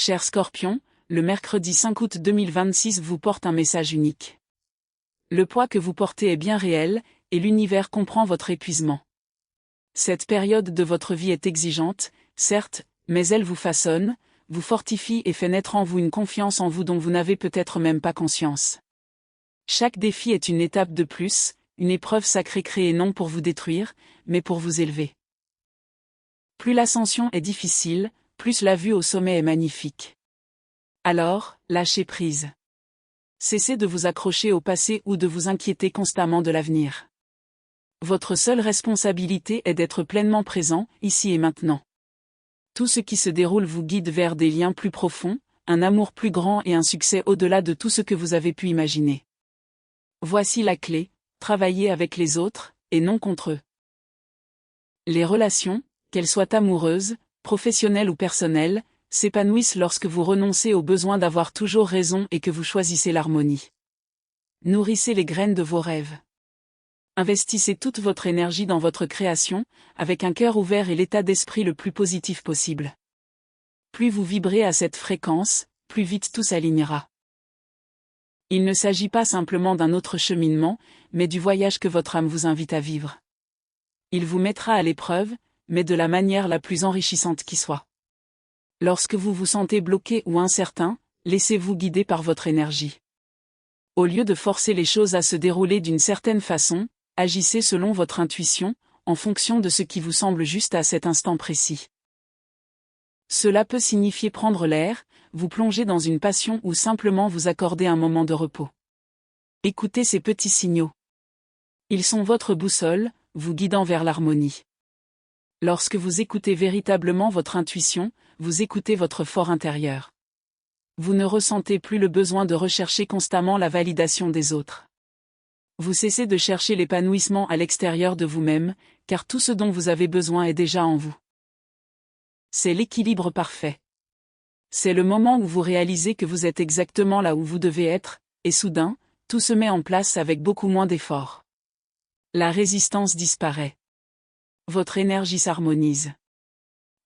Cher Scorpion, le mercredi 5 août 2026 vous porte un message unique. Le poids que vous portez est bien réel, et l'univers comprend votre épuisement. Cette période de votre vie est exigeante, certes, mais elle vous façonne, vous fortifie et fait naître en vous une confiance en vous dont vous n'avez peut-être même pas conscience. Chaque défi est une étape de plus, une épreuve sacrée créée non pour vous détruire, mais pour vous élever. Plus l'ascension est difficile, plus la vue au sommet est magnifique. Alors, lâchez prise. Cessez de vous accrocher au passé ou de vous inquiéter constamment de l'avenir. Votre seule responsabilité est d'être pleinement présent, ici et maintenant. Tout ce qui se déroule vous guide vers des liens plus profonds, un amour plus grand et un succès au-delà de tout ce que vous avez pu imaginer. Voici la clé, travaillez avec les autres, et non contre eux. Les relations, qu'elles soient amoureuses, professionnelles ou personnelles, s'épanouissent lorsque vous renoncez au besoin d'avoir toujours raison et que vous choisissez l'harmonie. Nourrissez les graines de vos rêves. Investissez toute votre énergie dans votre création, avec un cœur ouvert et l'état d'esprit le plus positif possible. Plus vous vibrez à cette fréquence, plus vite tout s'alignera. Il ne s'agit pas simplement d'un autre cheminement, mais du voyage que votre âme vous invite à vivre. Il vous mettra à l'épreuve, mais de la manière la plus enrichissante qui soit. Lorsque vous vous sentez bloqué ou incertain, laissez-vous guider par votre énergie. Au lieu de forcer les choses à se dérouler d'une certaine façon, agissez selon votre intuition, en fonction de ce qui vous semble juste à cet instant précis. Cela peut signifier prendre l'air, vous plonger dans une passion ou simplement vous accorder un moment de repos. Écoutez ces petits signaux. Ils sont votre boussole, vous guidant vers l'harmonie. Lorsque vous écoutez véritablement votre intuition, vous écoutez votre fort intérieur. Vous ne ressentez plus le besoin de rechercher constamment la validation des autres. Vous cessez de chercher l'épanouissement à l'extérieur de vous-même, car tout ce dont vous avez besoin est déjà en vous. C'est l'équilibre parfait. C'est le moment où vous réalisez que vous êtes exactement là où vous devez être, et soudain, tout se met en place avec beaucoup moins d'efforts. La résistance disparaît. Votre énergie s'harmonise.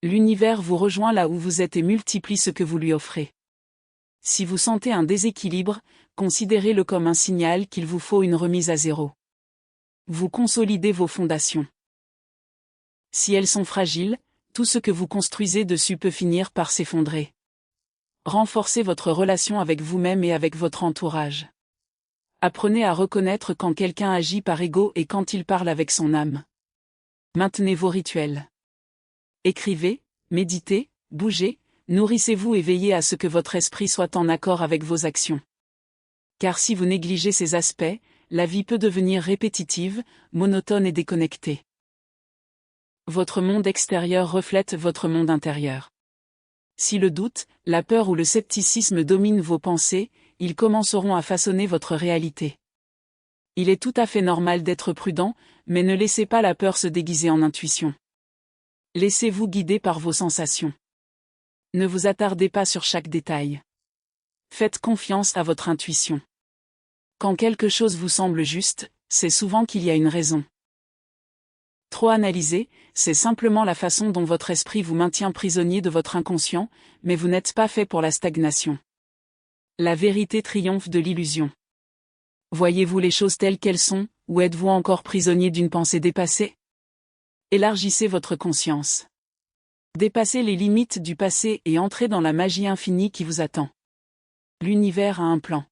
L'univers vous rejoint là où vous êtes et multiplie ce que vous lui offrez. Si vous sentez un déséquilibre, considérez-le comme un signal qu'il vous faut une remise à zéro. Vous consolidez vos fondations. Si elles sont fragiles, tout ce que vous construisez dessus peut finir par s'effondrer. Renforcez votre relation avec vous-même et avec votre entourage. Apprenez à reconnaître quand quelqu'un agit par ego et quand il parle avec son âme. Maintenez vos rituels. Écrivez, méditez, bougez, nourrissez-vous et veillez à ce que votre esprit soit en accord avec vos actions. Car si vous négligez ces aspects, la vie peut devenir répétitive, monotone et déconnectée. Votre monde extérieur reflète votre monde intérieur. Si le doute, la peur ou le scepticisme dominent vos pensées, ils commenceront à façonner votre réalité. Il est tout à fait normal d'être prudent, mais ne laissez pas la peur se déguiser en intuition. Laissez-vous guider par vos sensations. Ne vous attardez pas sur chaque détail. Faites confiance à votre intuition. Quand quelque chose vous semble juste, c'est souvent qu'il y a une raison. Trop analyser, c'est simplement la façon dont votre esprit vous maintient prisonnier de votre inconscient, mais vous n'êtes pas fait pour la stagnation. La vérité triomphe de l'illusion. Voyez-vous les choses telles qu'elles sont, ou êtes-vous encore prisonnier d'une pensée dépassée? Élargissez votre conscience. Dépassez les limites du passé et entrez dans la magie infinie qui vous attend. L'univers a un plan.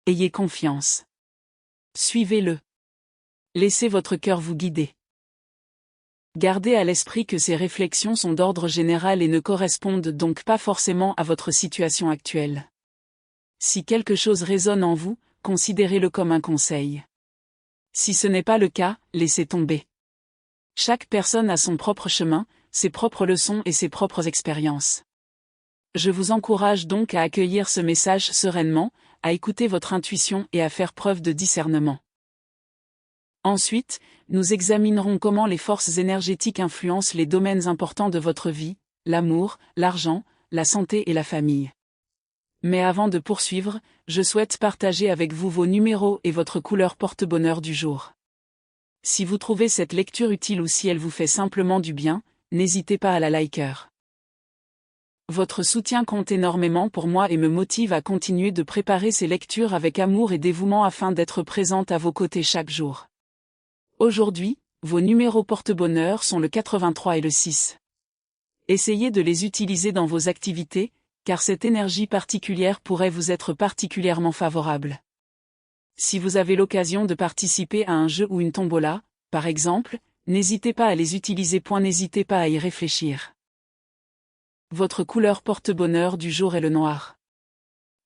Ayez confiance. Suivez-le. Laissez votre cœur vous guider. Gardez à l'esprit que ces réflexions sont d'ordre général et ne correspondent donc pas forcément à votre situation actuelle. Si quelque chose résonne en vous, considérez-le comme un conseil. Si ce n'est pas le cas, laissez tomber. Chaque personne a son propre chemin, ses propres leçons et ses propres expériences. Je vous encourage donc à accueillir ce message sereinement, à écouter votre intuition et à faire preuve de discernement. Ensuite, nous examinerons comment les forces énergétiques influencent les domaines importants de votre vie, l'amour, l'argent, la santé et la famille. Mais avant de poursuivre, je souhaite partager avec vous vos numéros et votre couleur porte-bonheur du jour. Si vous trouvez cette lecture utile ou si elle vous fait simplement du bien, n'hésitez pas à la liker. Votre soutien compte énormément pour moi et me motive à continuer de préparer ces lectures avec amour et dévouement afin d'être présente à vos côtés chaque jour. Aujourd'hui, vos numéros porte-bonheur sont le 83 et le 6. Essayez de les utiliser dans vos activités, car cette énergie particulière pourrait vous être particulièrement favorable. Si vous avez l'occasion de participer à un jeu ou une tombola, par exemple, n'hésitez pas à les utiliser. N'hésitez pas à y réfléchir. Votre couleur porte-bonheur du jour est le noir.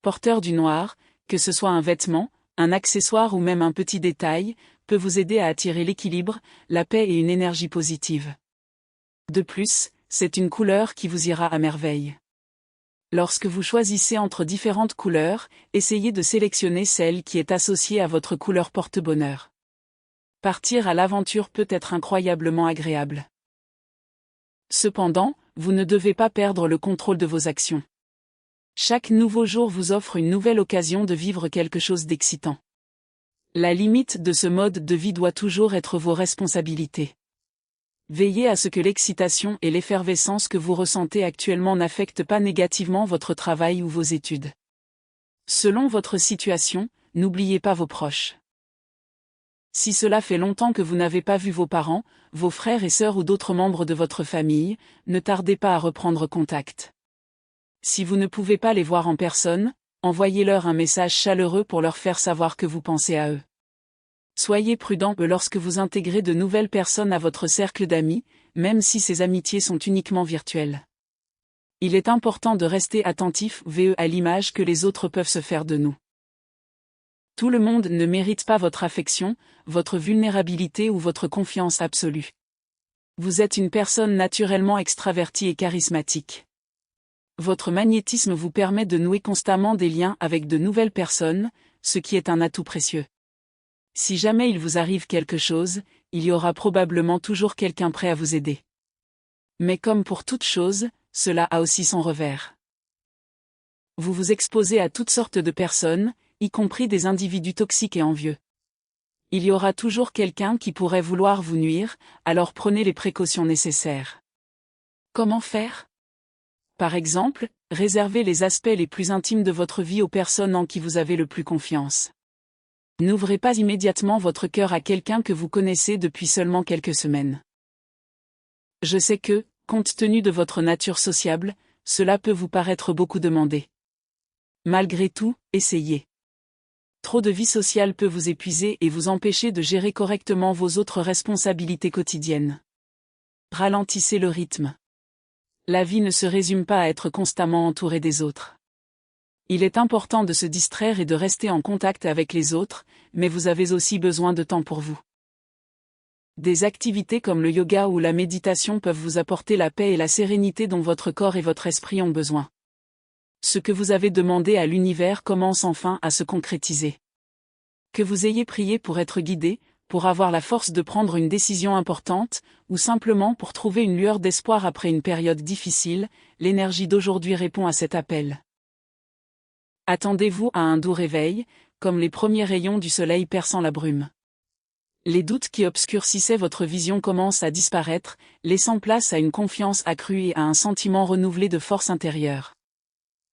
Porteur du noir, que ce soit un vêtement, un accessoire ou même un petit détail, peut vous aider à attirer l'équilibre, la paix et une énergie positive. De plus, c'est une couleur qui vous ira à merveille. Lorsque vous choisissez entre différentes couleurs, essayez de sélectionner celle qui est associée à votre couleur porte-bonheur. Partir à l'aventure peut être incroyablement agréable. Cependant, vous ne devez pas perdre le contrôle de vos actions. Chaque nouveau jour vous offre une nouvelle occasion de vivre quelque chose d'excitant. La limite de ce mode de vie doit toujours être vos responsabilités. Veillez à ce que l'excitation et l'effervescence que vous ressentez actuellement n'affectent pas négativement votre travail ou vos études. Selon votre situation, n'oubliez pas vos proches. Si cela fait longtemps que vous n'avez pas vu vos parents, vos frères et sœurs ou d'autres membres de votre famille, ne tardez pas à reprendre contact. Si vous ne pouvez pas les voir en personne, envoyez-leur un message chaleureux pour leur faire savoir que vous pensez à eux. Soyez prudent lorsque vous intégrez de nouvelles personnes à votre cercle d'amis, même si ces amitiés sont uniquement virtuelles. Il est important de rester attentif à l'image que les autres peuvent se faire de nous. Tout le monde ne mérite pas votre affection, votre vulnérabilité ou votre confiance absolue. Vous êtes une personne naturellement extravertie et charismatique. Votre magnétisme vous permet de nouer constamment des liens avec de nouvelles personnes, ce qui est un atout précieux. Si jamais il vous arrive quelque chose, il y aura probablement toujours quelqu'un prêt à vous aider. Mais comme pour toute chose, cela a aussi son revers. Vous vous exposez à toutes sortes de personnes, y compris des individus toxiques et envieux. Il y aura toujours quelqu'un qui pourrait vouloir vous nuire, alors prenez les précautions nécessaires. Comment faire ? Par exemple, réservez les aspects les plus intimes de votre vie aux personnes en qui vous avez le plus confiance. N'ouvrez pas immédiatement votre cœur à quelqu'un que vous connaissez depuis seulement quelques semaines. Je sais que, compte tenu de votre nature sociable, cela peut vous paraître beaucoup demandé. Malgré tout, essayez. Trop de vie sociale peut vous épuiser et vous empêcher de gérer correctement vos autres responsabilités quotidiennes. Ralentissez le rythme. La vie ne se résume pas à être constamment entouré des autres. Il est important de se distraire et de rester en contact avec les autres, mais vous avez aussi besoin de temps pour vous. Des activités comme le yoga ou la méditation peuvent vous apporter la paix et la sérénité dont votre corps et votre esprit ont besoin. Ce que vous avez demandé à l'univers commence enfin à se concrétiser. Que vous ayez prié pour être guidé, pour avoir la force de prendre une décision importante, ou simplement pour trouver une lueur d'espoir après une période difficile, l'énergie d'aujourd'hui répond à cet appel. Attendez-vous à un doux réveil, comme les premiers rayons du soleil perçant la brume. Les doutes qui obscurcissaient votre vision commencent à disparaître, laissant place à une confiance accrue et à un sentiment renouvelé de force intérieure.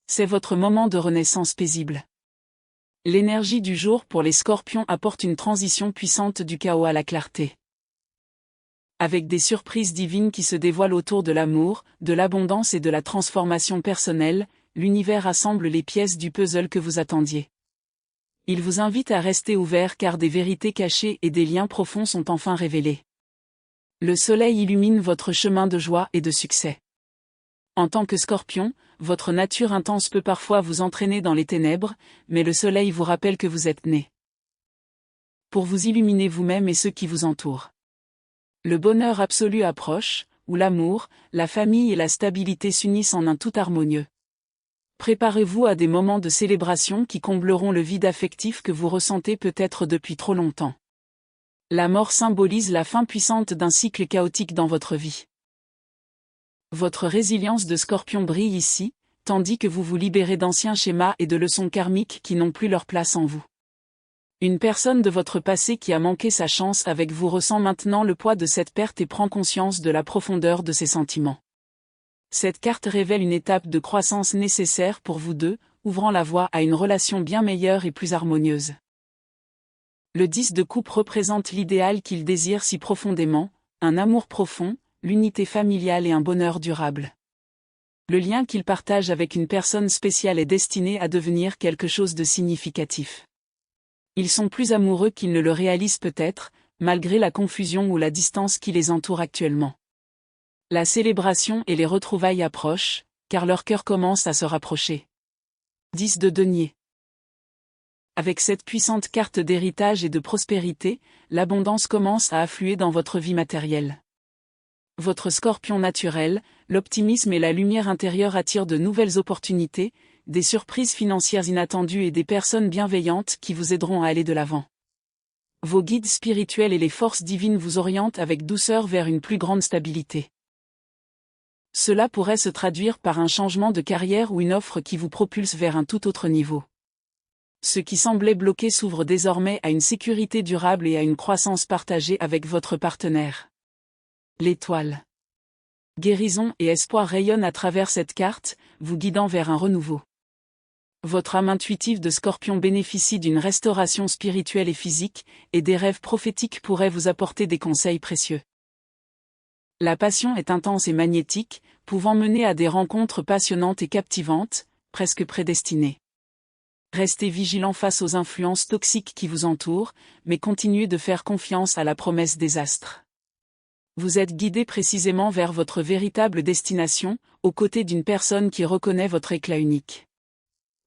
C'est votre moment de renaissance paisible. L'énergie du jour pour les scorpions apporte une transition puissante du chaos à la clarté. Avec des surprises divines qui se dévoilent autour de l'amour, de l'abondance et de la transformation personnelle, l'univers rassemble les pièces du puzzle que vous attendiez. Il vous invite à rester ouvert car des vérités cachées et des liens profonds sont enfin révélés. Le soleil illumine votre chemin de joie et de succès. En tant que scorpion, votre nature intense peut parfois vous entraîner dans les ténèbres, mais le soleil vous rappelle que vous êtes né pour vous illuminer vous-même et ceux qui vous entourent. Le bonheur absolu approche, où l'amour, la famille et la stabilité s'unissent en un tout harmonieux. Préparez-vous à des moments de célébration qui combleront le vide affectif que vous ressentez peut-être depuis trop longtemps. La mort symbolise la fin puissante d'un cycle chaotique dans votre vie. Votre résilience de scorpion brille ici, tandis que vous vous libérez d'anciens schémas et de leçons karmiques qui n'ont plus leur place en vous. Une personne de votre passé qui a manqué sa chance avec vous ressent maintenant le poids de cette perte et prend conscience de la profondeur de ses sentiments. Cette carte révèle une étape de croissance nécessaire pour vous deux, ouvrant la voie à une relation bien meilleure et plus harmonieuse. Le 10 de coupe représente l'idéal qu'il désire si profondément, un amour profond, l'unité familiale et un bonheur durable. Le lien qu'il partage avec une personne spéciale est destiné à devenir quelque chose de significatif. Ils sont plus amoureux qu'ils ne le réalisent peut-être, malgré la confusion ou la distance qui les entoure actuellement. La célébration et les retrouvailles approchent, car leur cœur commence à se rapprocher. 10 de denier. Avec cette puissante carte d'héritage et de prospérité, l'abondance commence à affluer dans votre vie matérielle. Votre scorpion naturel, l'optimisme et la lumière intérieure attirent de nouvelles opportunités, des surprises financières inattendues et des personnes bienveillantes qui vous aideront à aller de l'avant. Vos guides spirituels et les forces divines vous orientent avec douceur vers une plus grande stabilité. Cela pourrait se traduire par un changement de carrière ou une offre qui vous propulse vers un tout autre niveau. Ce qui semblait bloqué s'ouvre désormais à une sécurité durable et à une croissance partagée avec votre partenaire. L'étoile. Guérison et espoir rayonnent à travers cette carte, vous guidant vers un renouveau. Votre âme intuitive de Scorpion bénéficie d'une restauration spirituelle et physique, et des rêves prophétiques pourraient vous apporter des conseils précieux. La passion est intense et magnétique, pouvant mener à des rencontres passionnantes et captivantes, presque prédestinées. Restez vigilant face aux influences toxiques qui vous entourent, mais continuez de faire confiance à la promesse des astres. Vous êtes guidé précisément vers votre véritable destination, aux côtés d'une personne qui reconnaît votre éclat unique.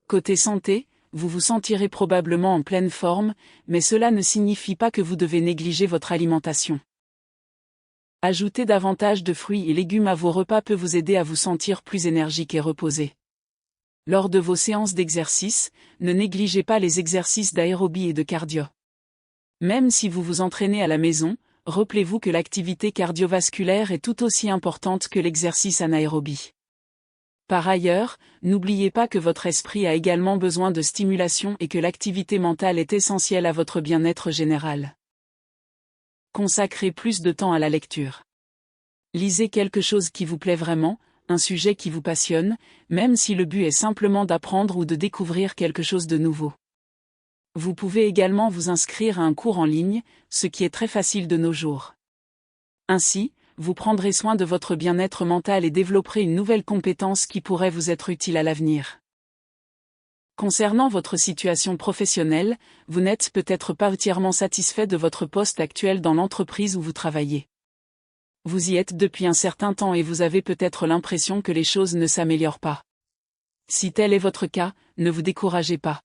Côté santé, vous vous sentirez probablement en pleine forme, mais cela ne signifie pas que vous devez négliger votre alimentation. Ajouter davantage de fruits et légumes à vos repas peut vous aider à vous sentir plus énergique et reposé. Lors de vos séances d'exercice, ne négligez pas les exercices d'aérobie et de cardio. Même si vous vous entraînez à la maison, rappelez-vous que l'activité cardiovasculaire est tout aussi importante que l'exercice anaérobie. Par ailleurs, n'oubliez pas que votre esprit a également besoin de stimulation et que l'activité mentale est essentielle à votre bien-être général. Consacrez plus de temps à la lecture. Lisez quelque chose qui vous plaît vraiment, un sujet qui vous passionne, même si le but est simplement d'apprendre ou de découvrir quelque chose de nouveau. Vous pouvez également vous inscrire à un cours en ligne, ce qui est très facile de nos jours. Ainsi, vous prendrez soin de votre bien-être mental et développerez une nouvelle compétence qui pourrait vous être utile à l'avenir. Concernant votre situation professionnelle, vous n'êtes peut-être pas entièrement satisfait de votre poste actuel dans l'entreprise où vous travaillez. Vous y êtes depuis un certain temps et vous avez peut-être l'impression que les choses ne s'améliorent pas. Si tel est votre cas, ne vous découragez pas.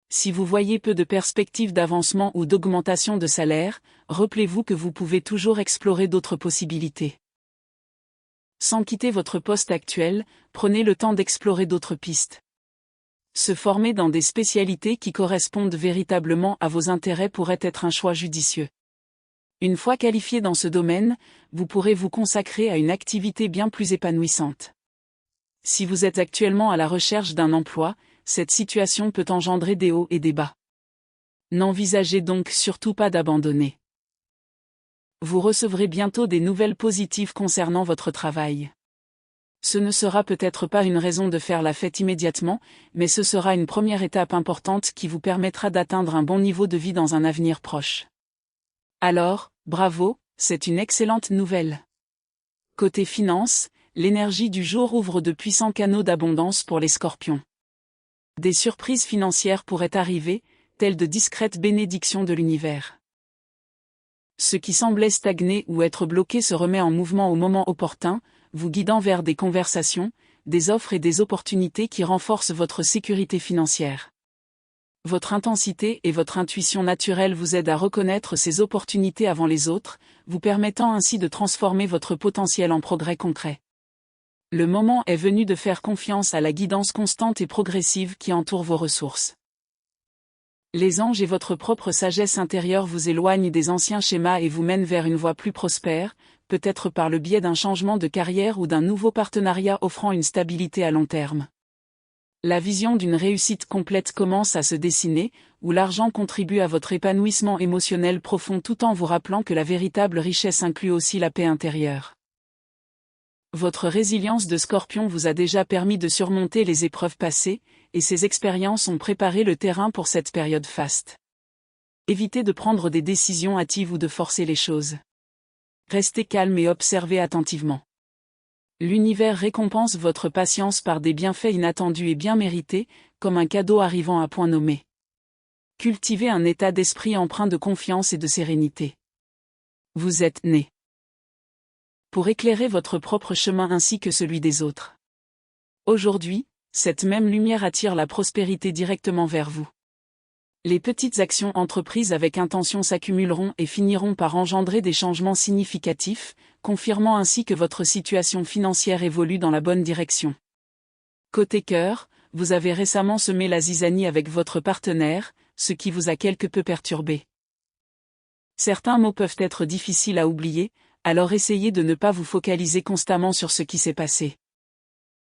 Si vous voyez peu de perspectives d'avancement ou d'augmentation de salaire, rappelez-vous que vous pouvez toujours explorer d'autres possibilités. Sans quitter votre poste actuel, prenez le temps d'explorer d'autres pistes. Se former dans des spécialités qui correspondent véritablement à vos intérêts pourrait être un choix judicieux. Une fois qualifié dans ce domaine, vous pourrez vous consacrer à une activité bien plus épanouissante. Si vous êtes actuellement à la recherche d'un emploi, cette situation peut engendrer des hauts et des bas. N'envisagez donc surtout pas d'abandonner. Vous recevrez bientôt des nouvelles positives concernant votre travail. Ce ne sera peut-être pas une raison de faire la fête immédiatement, mais ce sera une première étape importante qui vous permettra d'atteindre un bon niveau de vie dans un avenir proche. Alors, bravo, c'est une excellente nouvelle. Côté finance, l'énergie du jour ouvre de puissants canaux d'abondance pour les scorpions. Des surprises financières pourraient arriver, telles de discrètes bénédictions de l'univers. Ce qui semblait stagner ou être bloqué se remet en mouvement au moment opportun, vous guidant vers des conversations, des offres et des opportunités qui renforcent votre sécurité financière. Votre intensité et votre intuition naturelle vous aident à reconnaître ces opportunités avant les autres, vous permettant ainsi de transformer votre potentiel en progrès concret. Le moment est venu de faire confiance à la guidance constante et progressive qui entoure vos ressources. Les anges et votre propre sagesse intérieure vous éloignent des anciens schémas et vous mènent vers une voie plus prospère, peut-être par le biais d'un changement de carrière ou d'un nouveau partenariat offrant une stabilité à long terme. La vision d'une réussite complète commence à se dessiner, où l'argent contribue à votre épanouissement émotionnel profond tout en vous rappelant que la véritable richesse inclut aussi la paix intérieure. Votre résilience de Scorpion vous a déjà permis de surmonter les épreuves passées, et ces expériences ont préparé le terrain pour cette période faste. Évitez de prendre des décisions hâtives ou de forcer les choses. Restez calme et observez attentivement. L'univers récompense votre patience par des bienfaits inattendus et bien mérités, comme un cadeau arrivant à point nommé. Cultivez un état d'esprit empreint de confiance et de sérénité. Vous êtes né pour éclairer votre propre chemin ainsi que celui des autres. Aujourd'hui, cette même lumière attire la prospérité directement vers vous. Les petites actions entreprises avec intention s'accumuleront et finiront par engendrer des changements significatifs, confirmant ainsi que votre situation financière évolue dans la bonne direction. Côté cœur, vous avez récemment semé la zizanie avec votre partenaire, ce qui vous a quelque peu perturbé. Certains mots peuvent être difficiles à oublier, alors essayez de ne pas vous focaliser constamment sur ce qui s'est passé.